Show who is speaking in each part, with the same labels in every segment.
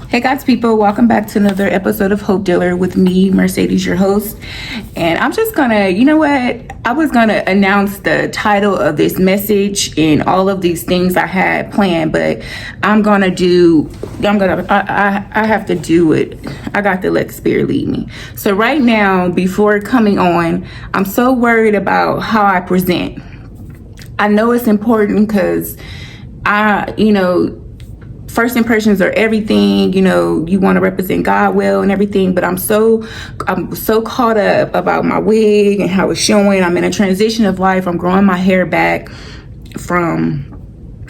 Speaker 1: Hey God's people, welcome back to another episode of Hope Dealer with me, Mercedes, your host. And I'm just gonna, I was gonna announce the title of this message and all of these things I had planned, but I have to do it. I got to let the Spirit lead me. So right now, before coming on, I'm so worried about how I present. I know it's important because first impressions are everything. You want to represent God well and everything, but I'm so caught up about my wig and how it's showing. I'm in a transition of life. I'm growing my hair back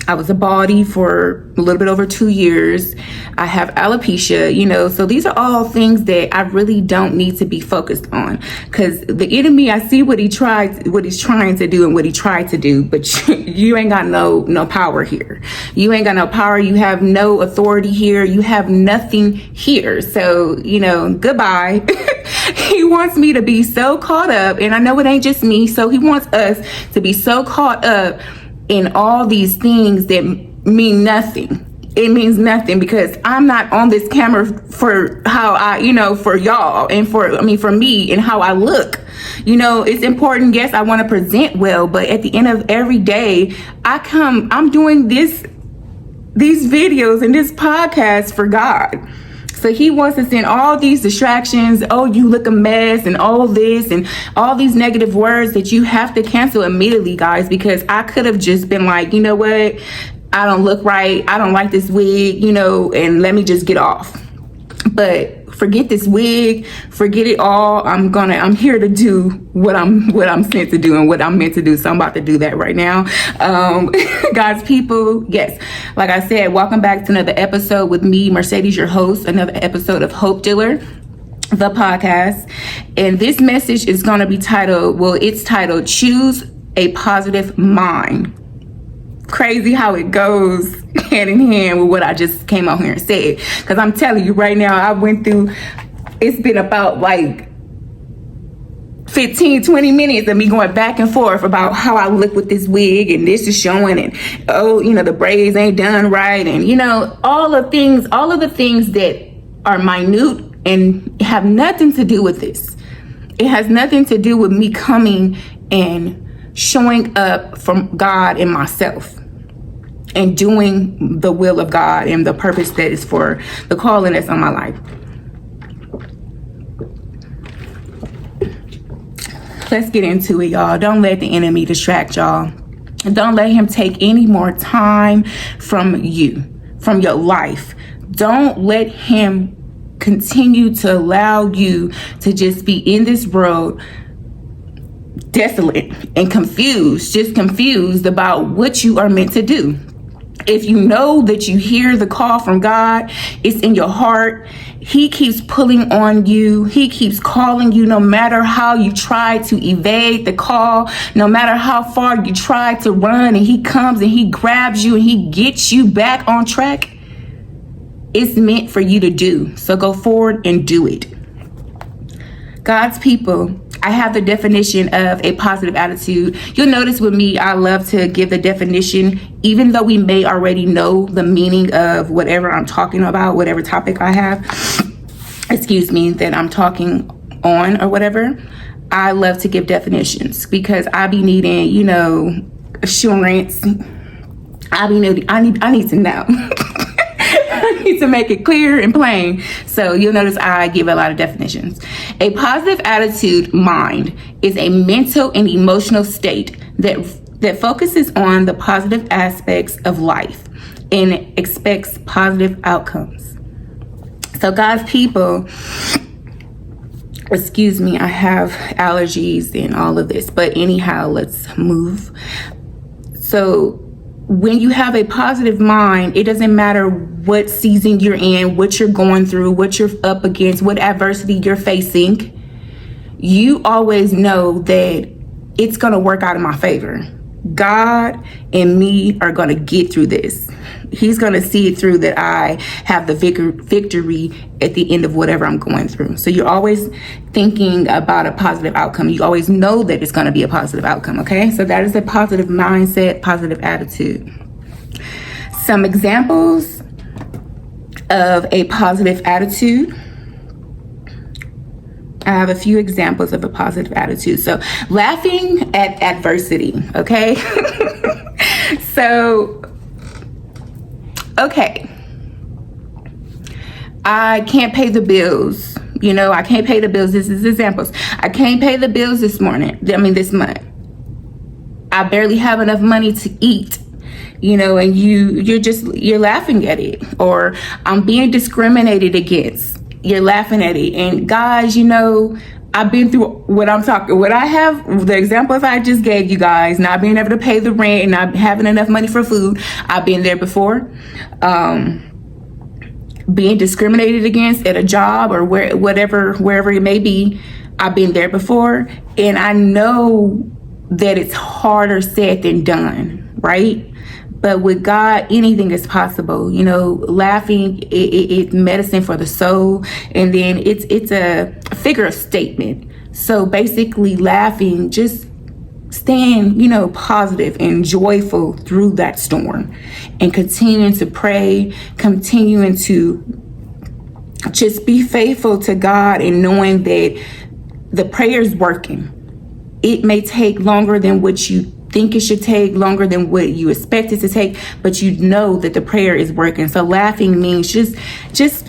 Speaker 1: I was a baldie for a little bit over 2 years. I have alopecia, so these are all things that I really don't need to be focused on, because the enemy, I see what he's trying to do and what he tried to do, but you ain't got no power here. You ain't got no power. You have no authority here. You have nothing here. So, goodbye. He wants me to be so caught up, and I know it ain't just me. So he wants us to be so caught up in all these things that mean nothing. It means nothing because I'm not on this camera for how for y'all and for me and how I look. It's important. Yes, I want to present well, but at the end of every day, I'm doing these videos and this podcast for God. So he wants to send all these distractions. Oh, you look a mess and all this and all these negative words that you have to cancel immediately, guys, because I could have just been like, you know what? I don't look right. I don't like this wig, and let me just get off. But forget this wig, forget it all. I'm here to do what I'm sent to do and what I'm meant to do. So I'm about to do that right now. God's people, yes, like I said, welcome back to another episode with me, Mercedes, your host, another episode of Hope Dealer, the podcast. And this message is going to be titled, Choose a Positive Mind. Crazy how it goes hand in hand with what I just came out here and said. Because I'm telling you right now, I went through, it's been about like 15, 20 minutes of me going back and forth about how I look with this wig and this is showing and, the braids ain't done right. And, all of the things that are minute and have nothing to do with this. It has nothing to do with me coming and showing up from God and myself and doing the will of God and the purpose that is for the calling that's on my life. Let's get into it, y'all. Don't let the enemy distract y'all. Don't let him take any more time from you, from your life. Don't let him continue to allow you to just be in this world desolate and confused about what you are meant to do. If you know that you hear the call from God, it's in your heart. He keeps pulling on you. He keeps calling you no matter how you try to evade the call, no matter how far you try to run, and he comes and he grabs you and he gets you back on track. It's meant for you to do. So go forward and do it. God's people, I have the definition of a positive attitude. You'll notice with me, I love to give the definition, even though we may already know the meaning of whatever I'm talking about, whatever topic I have, that I'm talking on or whatever. I love to give definitions because I be needing, assurance. I need to know. I need to make it clear and plain. So you'll notice I give a lot of definitions. A positive attitude mind is a mental and emotional state that focuses on the positive aspects of life and expects positive outcomes. So God's people, I have allergies and all of this, but anyhow, let's move. So when you have a positive mind, it doesn't matter what season you're in, what you're going through, what you're up against, what adversity you're facing. You always know that it's going to work out in my favor. God and me are going to get through this. He's going to see it through that I have the victory at the end of whatever I'm going through. So you're always thinking about a positive outcome. You always know that it's going to be a positive outcome, okay? So that is a positive mindset, positive attitude. Some examples. of a positive attitude. I have a few examples of a positive attitude. So, laughing at adversity, okay? So, okay. I can't pay the bills. I can't pay the bills. This is examples. I can't pay the bills this month. I barely have enough money to eat. And you're laughing at it. Or I'm being discriminated against. You're laughing at it. And guys, I've been through the examples I just gave you guys, not being able to pay the rent and not having enough money for food. I've been there before. Being discriminated against at a job or wherever it may be. I've been there before. And I know that it's harder said than done, right? But with God, anything is possible. Laughing, it's medicine for the soul. And then it's a figure of statement. So basically laughing, just staying, positive and joyful through that storm and continuing to pray, continuing to just be faithful to God and knowing that the prayer's working. It may take longer than what you think it should take, longer than what you expect it to take, but you know that the prayer is working. So laughing means just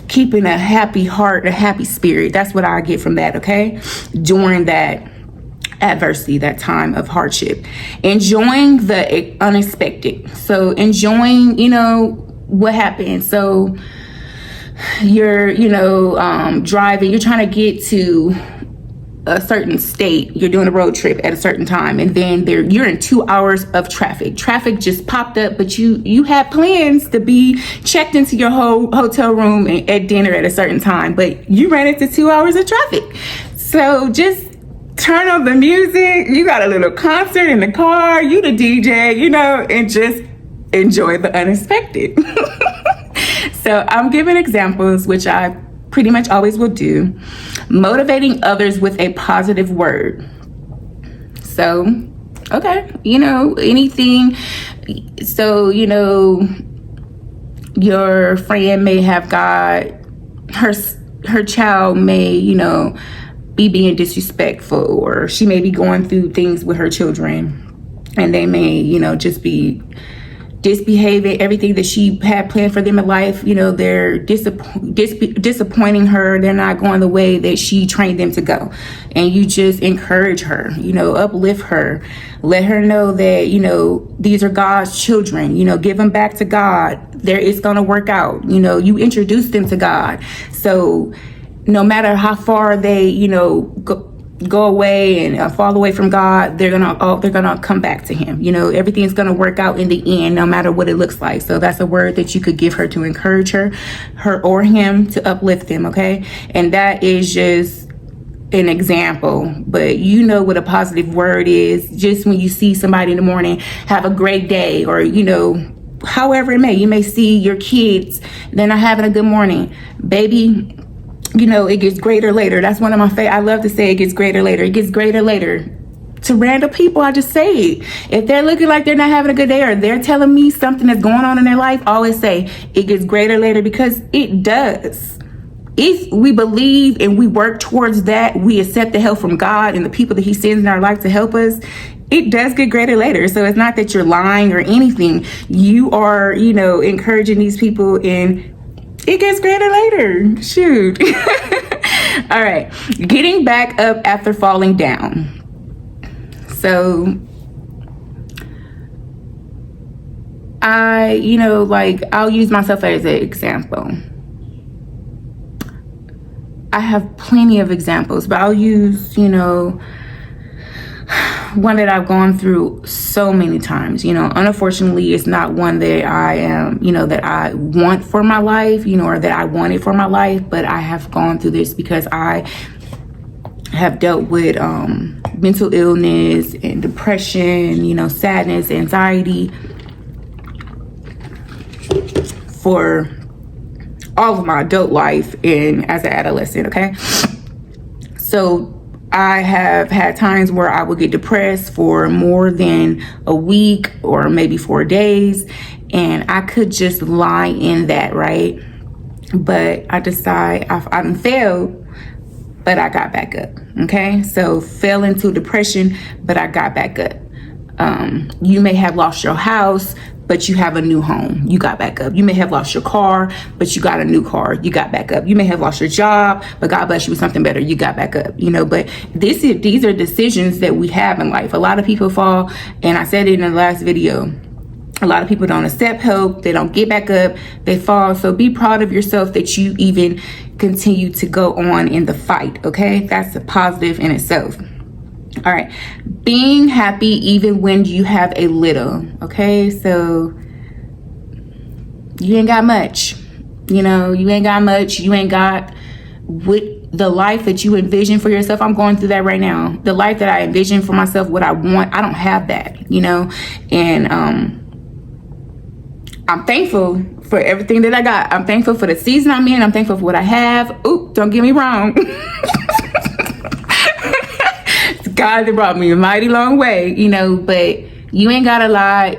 Speaker 1: keeping a happy heart, a happy spirit. That's what I get from that, okay? During that adversity, that time of hardship. Enjoying the unexpected. So enjoying, what happened. So you're, driving, you're trying to get to a certain state, you're doing a road trip at a certain time, and then you're in 2 hours of traffic. Traffic just popped up, but you had plans to be checked into your whole hotel room at dinner at a certain time, but you ran into 2 hours of traffic. So just turn on the music. You got a little concert in the car, you the DJ, and just enjoy the unexpected. So I'm giving examples, which I pretty much always will do. Motivating others with a positive word. So, okay, anything. So, your friend may have got her child may, be being disrespectful, or she may be going through things with her children, and they may, just be disbehaving, everything that she had planned for them in life, they're disappointing her. They're not going the way that she trained them to go. And you just encourage her, uplift her, let her know that, these are God's children, give them back to God. It's going to work out. You introduce them to God. So no matter how far they, go away and fall away from God, they're gonna come back to Him. Everything's gonna work out in the end, no matter what it looks like. So that's a word that you could give her to encourage her or him, to uplift them. Okay, and that is just an example, but what a positive word is. Just when you see somebody in the morning, have a great day, or however it may, you may see your kids, they're not having a good morning, baby. It gets greater later. That's one of my favorite. I love to say it gets greater later. It gets greater later. To random people, I just say it. If they're looking like they're not having a good day, or they're telling me something that's going on in their life, I always say it gets greater later, because it does. If we believe and we work towards that, we accept the help from God and the people that He sends in our life to help us, it does get greater later. So it's not that you're lying or anything. You are, encouraging these people, and it gets greater later. Shoot. All right. Getting back up after falling down. So I'll use myself as an example. I have plenty of examples, but I'll use, one that I've gone through so many times. Unfortunately, it's not one that I am, that I want for my life, or that I wanted for my life, but I have gone through this because I have dealt with mental illness and depression, sadness, anxiety for all of my adult life and as an adolescent, okay? So I have had times where I would get depressed for more than a week or maybe 4 days, and I could just lie in that, right? but I decide I done failed, but I got back up. Okay, so fell into depression, but I got back up. You may have lost your house, but you have a new home. You got back up. You may have lost your car, but you got a new car. You got back up. You may have lost your job, but God bless you with something better. You got back up. But these are decisions that we have in life. A lot of people fall, and I said it in the last video. A lot of people don't accept help. They don't get back up. They fall. So be proud of yourself that you even continue to go on in the fight. Okay, that's a positive in itself. All right, being happy even when you have a little. Okay, so you ain't got much. You ain't got much. You ain't got with the life that you envision for yourself. I'm going through that right now. The life that I envision for myself, what I want, I don't have that. And I'm thankful for everything that I got. I'm thankful for the season I'm in. I'm thankful for what I have. Oop, don't get me wrong. God that brought me a mighty long way, but you ain't got a lot.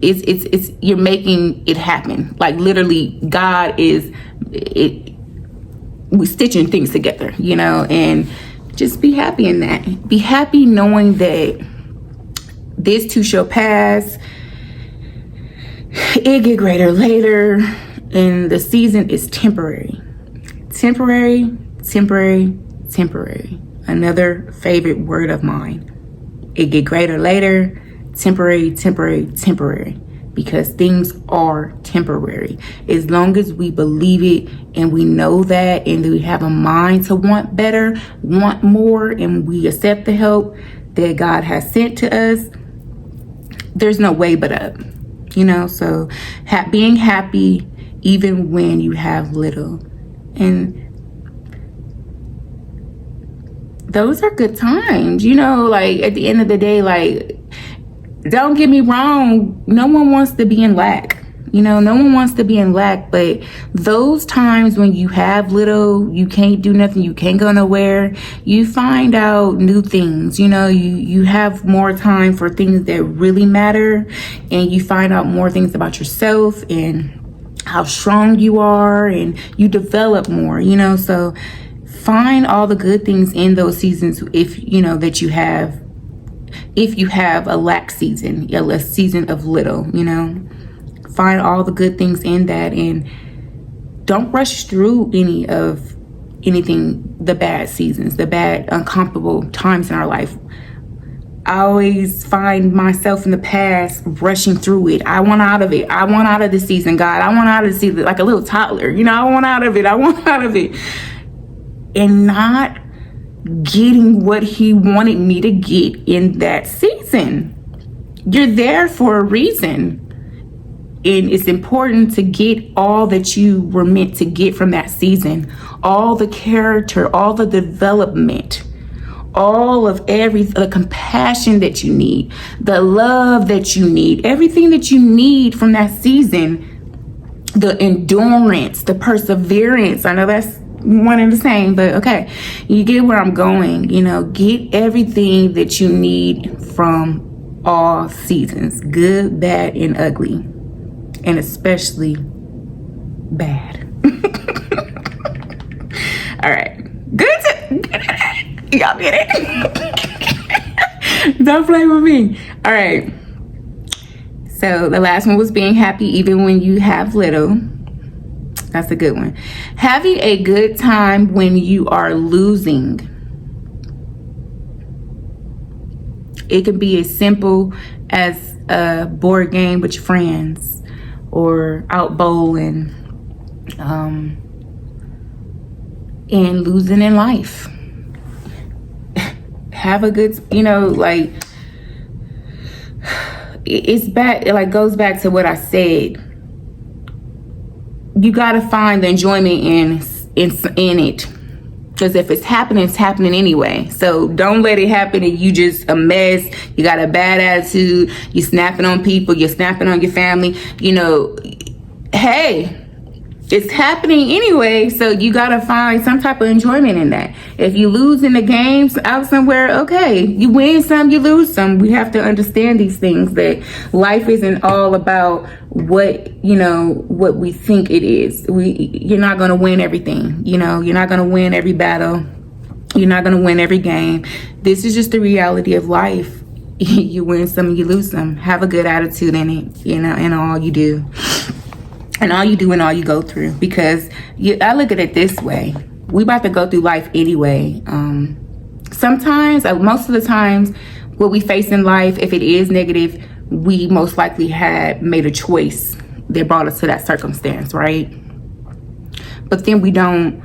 Speaker 1: It's you're making it happen. Like literally, God is we're stitching things together, and just be happy in that. Be happy knowing that this too shall pass. It get greater later, and the season is temporary. Temporary. Another favorite word of mine. It get greater later. Temporary. Because things are temporary. As long as we believe it and we know that, and we have a mind to want better, want more, and we accept the help that God has sent to us, there's no way but up. So being happy even when you have little. And those are good times, like at the end of the day, like, don't get me wrong. No one wants to be in lack. No one wants to be in lack, but those times when you have little, you can't do nothing, you can't go nowhere, you find out new things, you have more time for things that really matter, and you find out more things about yourself and how strong you are, and you develop more, so find all the good things in those seasons if that you have. If you have a lack season, a season of little, find all the good things in that, and don't rush through anything, the bad seasons, the bad, uncomfortable times in our life. I always find myself in the past rushing through it. I want out of it. I want out of the season, God. I want out of the season like a little toddler. I want out of it. I want out of it. And not getting what he wanted me to get in that season. You're there for a reason. And it's important to get all that you were meant to get from that season. All the character, all the development, all of the compassion that you need, the love that you need, everything that you need from that season, the endurance, the perseverance. I know that's one and the same, but okay, you get where I'm going. Get everything that you need from all seasons, good, bad, and ugly, and especially bad. All right, good. Y'all get it? Don't play with me. All right, so the last one was being happy even when you have little. That's a good one. Having a good time when you are losing. It can be as simple as a board game with your friends, or out bowling, and losing in life. Have a good, it's back. It goes back to what I said. You got to find the enjoyment in it, because if it's happening anyway. So don't let it happen and you just a mess. You got a bad attitude. You snapping on people. You're snapping on your family. Hey, it's happening anyway, so you gotta find some type of enjoyment in that. If you lose in the games out somewhere, okay, you win some, you lose some. We have to understand these things, that life isn't all about what we think it is. You're not gonna win everything. You're not gonna win every battle. You're not gonna win every game. This is just the reality of life. You win some, you lose some. Have a good attitude in it, in all you do. And all you do and all you go through. Because I look at it this way. We about to go through life anyway. Sometimes, most of the times, what we face in life, if it is negative, we most likely had made a choice that brought us to that circumstance, right? But then we don't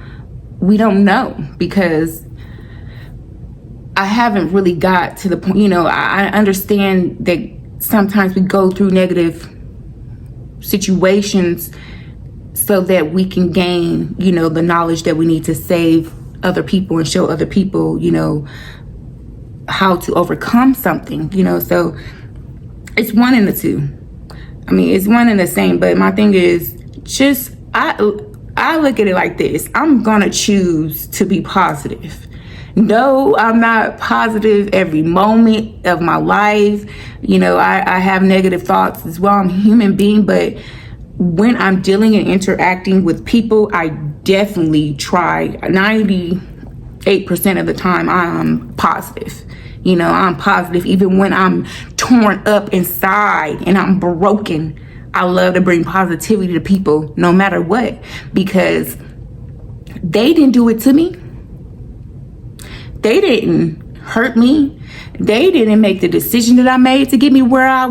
Speaker 1: know, because I haven't really got to the point, I understand that sometimes we go through negative situations so that we can gain, the knowledge that we need to save other people and show other people, how to overcome something, so it's one in the two. I mean, it's one and the same, but my thing is I look at it like this. I'm gonna choose to be positive. No, I'm not positive every moment of my life. I have negative thoughts as well. I'm a human being, but when I'm dealing and interacting with people, I definitely try 98% of the time I'm positive. I'm positive even when I'm torn up inside and I'm broken. I love to bring positivity to people no matter what, because they didn't do it to me. They didn't hurt me. They didn't make the decision that I made to get me where I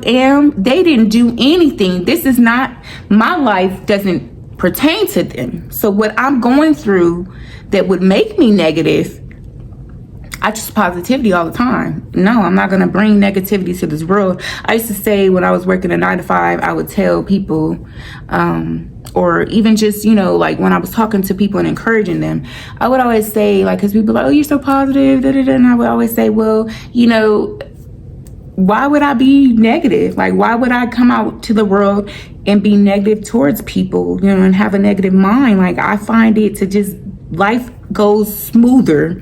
Speaker 1: am. They didn't do anything. This is not, my life doesn't pertain to them. So what I'm going through that would make me negative, I choose positivity all the time. No, I'm not going to bring negativity to this world. I used to say when I was working a 9-to-5, I would tell people, or even just, like when I was talking to people and encouraging them, I would always say, like, because people are like, oh, you're so positive, and I would always say, well, why would I be negative? Like, why would I come out to the world and be negative towards people, and have a negative mind? Like, I find it to just, life goes smoother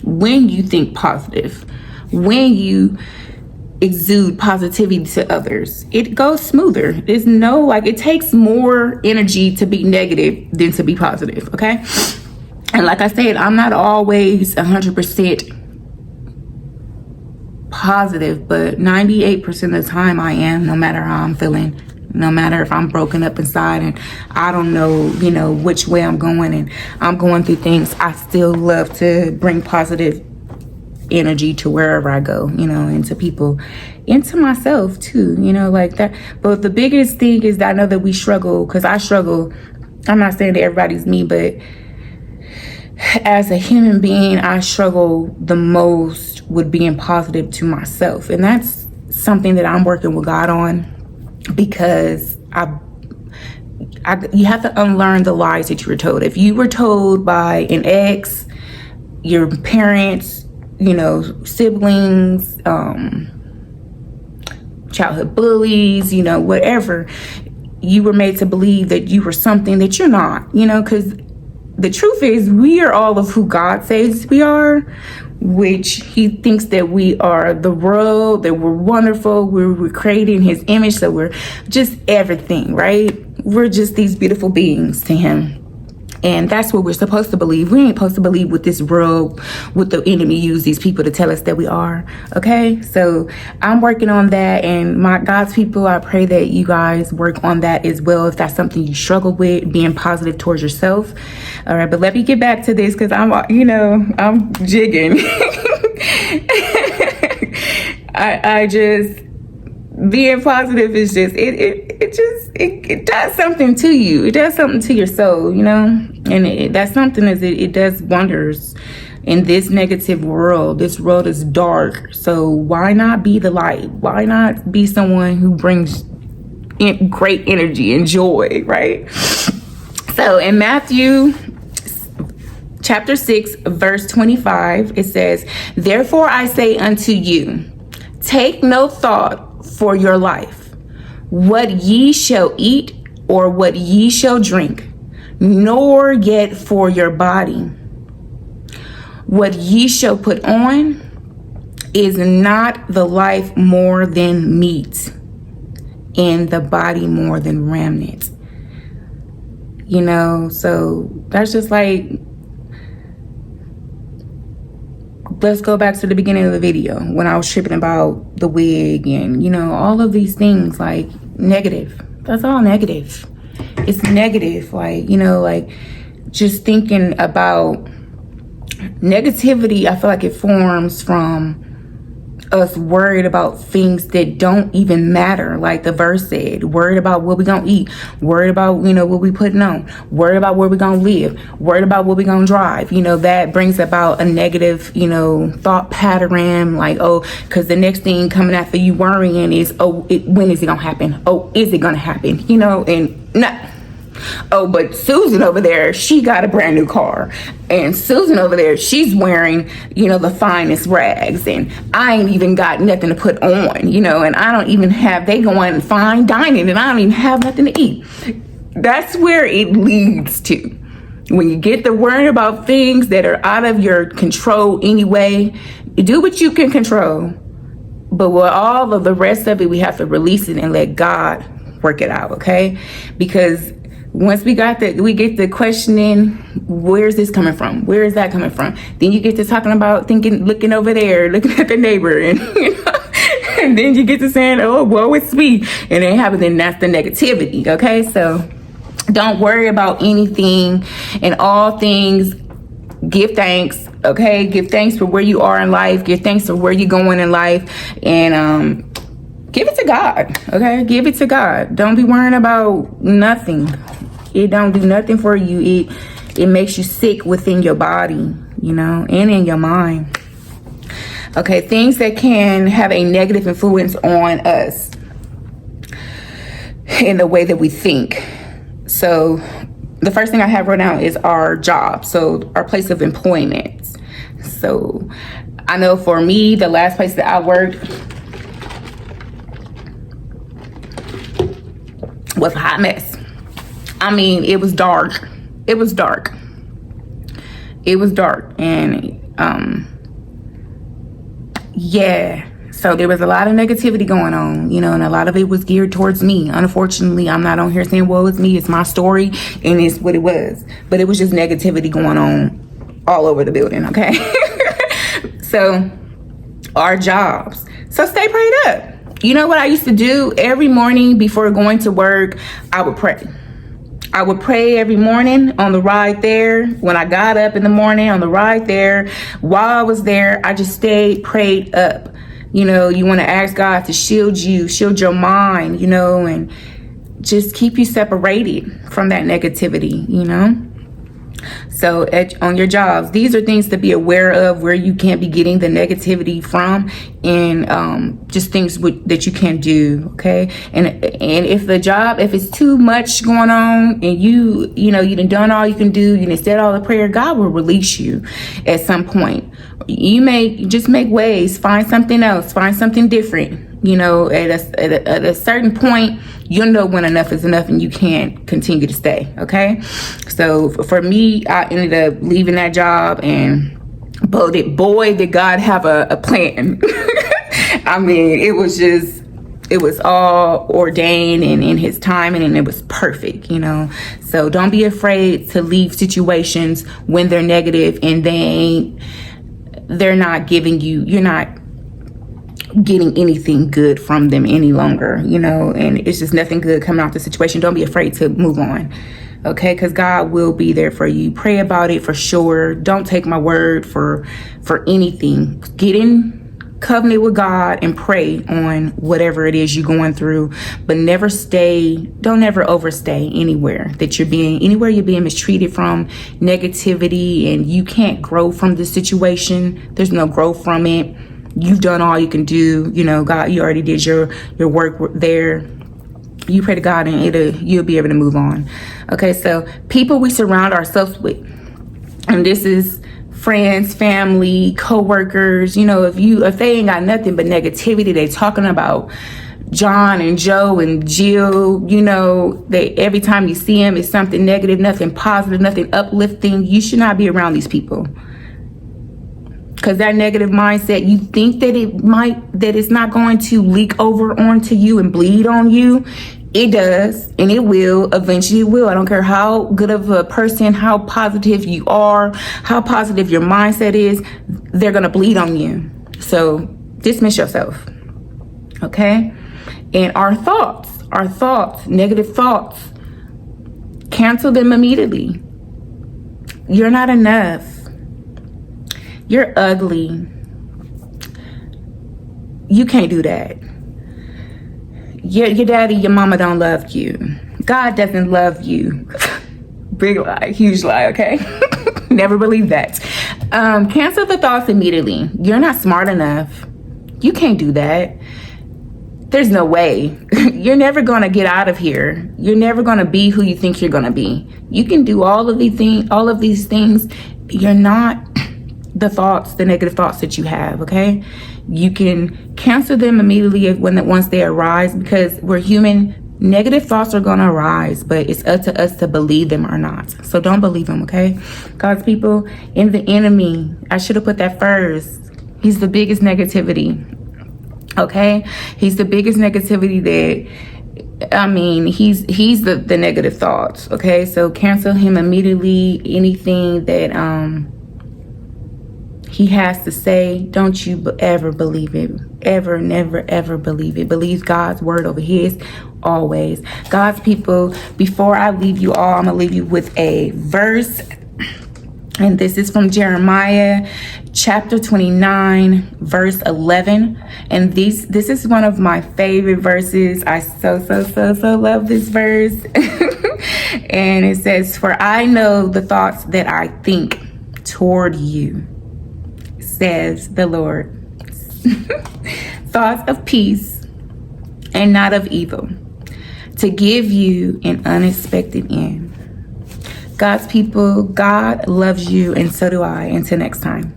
Speaker 1: when you think positive, when you exude positivity to others. It goes smoother. There's no, it takes more energy to be negative than to be positive, okay? And like I said, I'm not always 100% positive, but 98% of the time I am, no matter how I'm feeling. No matter if I'm broken up inside and I don't know, which way I'm going and I'm going through things, I still love to bring positive energy to wherever I go, and to people, and to myself too, like that. But the biggest thing is that I know that we struggle, because I struggle. I'm not saying that everybody's me, but as a human being, I struggle the most with being positive to myself. And that's something that I'm working with God on, because you have to unlearn the lies that you were told. If you were told by an ex, your parents, siblings, childhood bullies, whatever, you were made to believe that you were something that you're not, because the truth is we are all of who God says we are, which he thinks that we are the world, that we're wonderful, we're created in his image, so we're just everything, right? We're just these beautiful beings to him. And that's what we're supposed to believe. We ain't supposed to believe what this world, what the enemy use these people to tell us that we are. Okay, so I'm working on that, and my God's people, I pray that you guys work on that as well. If that's something you struggle with, being positive towards yourself. All right, but let me get back to this, because I'm jigging. I just, being positive is just, it does something to you. It does something to your soul, and that's something that it does wonders in this negative world. This world is dark, so why not be the light? Why not be someone who brings in great energy and joy, right? So in Matthew chapter 6, verse 25, it says, "Therefore I say unto you, take no thought for your life, what ye shall eat, or what ye shall drink, nor yet for your body. What ye shall put on, is not the life more than meat, and the body more than raiment? You know, so that's just like, let's go back to the beginning of the video when I was tripping about the wig and, you know, all of these things, like negative. That's all negative. It's negative. Like, you know, like just thinking about negativity, I feel like it forms from us worried about things that don't even matter. Like the verse said, worried about what we gonna eat, worried about, you know, what we putting on, worried about where we gonna live, worried about what we gonna drive. You know, that brings about a negative, you know, thought pattern. Like, oh, because the next thing coming after you worrying is, oh, when is it gonna happen? Oh, is it gonna happen? You know, and not. Oh, but Susan over there, she got a brand new car. And Susan over there, she's wearing, you know, the finest rags. And I ain't even got nothing to put on, you know, and I don't even have, they going fine dining and I don't even have nothing to eat. That's where it leads to. When you get to worrying about things that are out of your control anyway, do what you can control. But with all of the rest of it, we have to release it and let God work it out, okay? Because once we get the questioning, where's this coming from? Where is that coming from? Then you get to talking about looking over there, looking at the neighbor, and you know, and then you get to saying, oh, woe is me, and then then that's the negativity. Okay, so don't worry about anything. In all things, give thanks. Okay, give thanks for where you are in life. Give thanks for where you're going in life, and give it to God. Okay, give it to God. Don't be worrying about nothing. It don't do nothing for you. It makes you sick within your body, you know, and in your mind. Okay, things that can have a negative influence on us in the way that we think. So the first thing I have right now is our job. So our place of employment. So I know for me, the last place that I worked was a hot mess. I mean, it was dark. It was dark. It was dark. And yeah. So there was a lot of negativity going on, you know, and a lot of it was geared towards me. Unfortunately, I'm not on here saying, well, it's me, it's my story, and it's what it was. But it was just negativity going on all over the building, okay? So our jobs. So stay prayed up. You know what I used to do every morning before going to work? I would pray. I would pray every morning on the ride there. When I got up in the morning on the ride there, while I was there, I just stayed prayed up. You know, you want to ask God to shield you, shield your mind, you know, and just keep you separated from that negativity, you know. So on your jobs, these are things to be aware of where you can't be getting the negativity from, and just things that you can do. Okay. And if the job, if it's too much going on and you done all you can do, you done said all the prayer, God will release you at some point. You may just make ways, find something else, find something different. You know, at a certain point, you'll know when enough is enough and you can't continue to stay. Okay. So for me, I ended up leaving that job, and boy, did God have a plan. I mean, it was all ordained and in his timing, and it was perfect, you know. So don't be afraid to leave situations when they're negative and they're not giving you, you're not getting anything good from them any longer, you know, and it's just nothing good coming out the situation. Don't be afraid to move on, okay? Because God will be there for you. Pray about it for sure. Don't take my word for anything. Get in covenant with God and pray on whatever it is you're going through, but don't ever overstay anywhere you're being mistreated from, negativity, and you can't grow from the situation. There's no growth from it. You've done all you can do. You know, God, you already did your work there. You pray to God and you'll be able to move on. Okay, so people we surround ourselves with, and this is friends, family, co-workers, you know, if they ain't got nothing but negativity they talking about, John and Joe and Jill, you know, they every time you see them, it's something negative, nothing positive, nothing uplifting. You should not be around these people. Because that negative mindset, you think that it's not going to leak over onto you and bleed on you. It does, and it will. Eventually it will. I don't care how good of a person, how positive you are, how positive your mindset is, they're going to bleed on you. So dismiss yourself. Okay? And our thoughts, negative thoughts, cancel them immediately. You're not enough. You're ugly. You can't do that. Your daddy, your mama don't love you. God doesn't love you. Big lie, huge lie, okay? Never believe that. Cancel the thoughts immediately. You're not smart enough. You can't do that. There's no way. You're never gonna get out of here. You're never gonna be who you think you're gonna be. You can do all of these things. You're not the negative thoughts that you have, okay? You can cancel them immediately once they arise, because we're human. Negative thoughts are going to arise, but it's up to us to believe them or not. So don't believe them, okay? God's people, in the enemy, I should have put that first. He's the biggest negativity, okay? He's the biggest negativity he's the negative thoughts, okay? So cancel him immediately. Anything that he has to say, don't you ever believe it. Ever, never, ever believe it. Believe God's word over his, always. God's people, before I leave you all, I'm going to leave you with a verse. And this is from Jeremiah chapter 29, verse 11. And this is one of my favorite verses. I so love this verse. And it says, "For I know the thoughts that I think toward you, says the Lord. Thoughts of peace and not of evil, to give you an unexpected end." God's people, God loves you, and so do I. Until next time.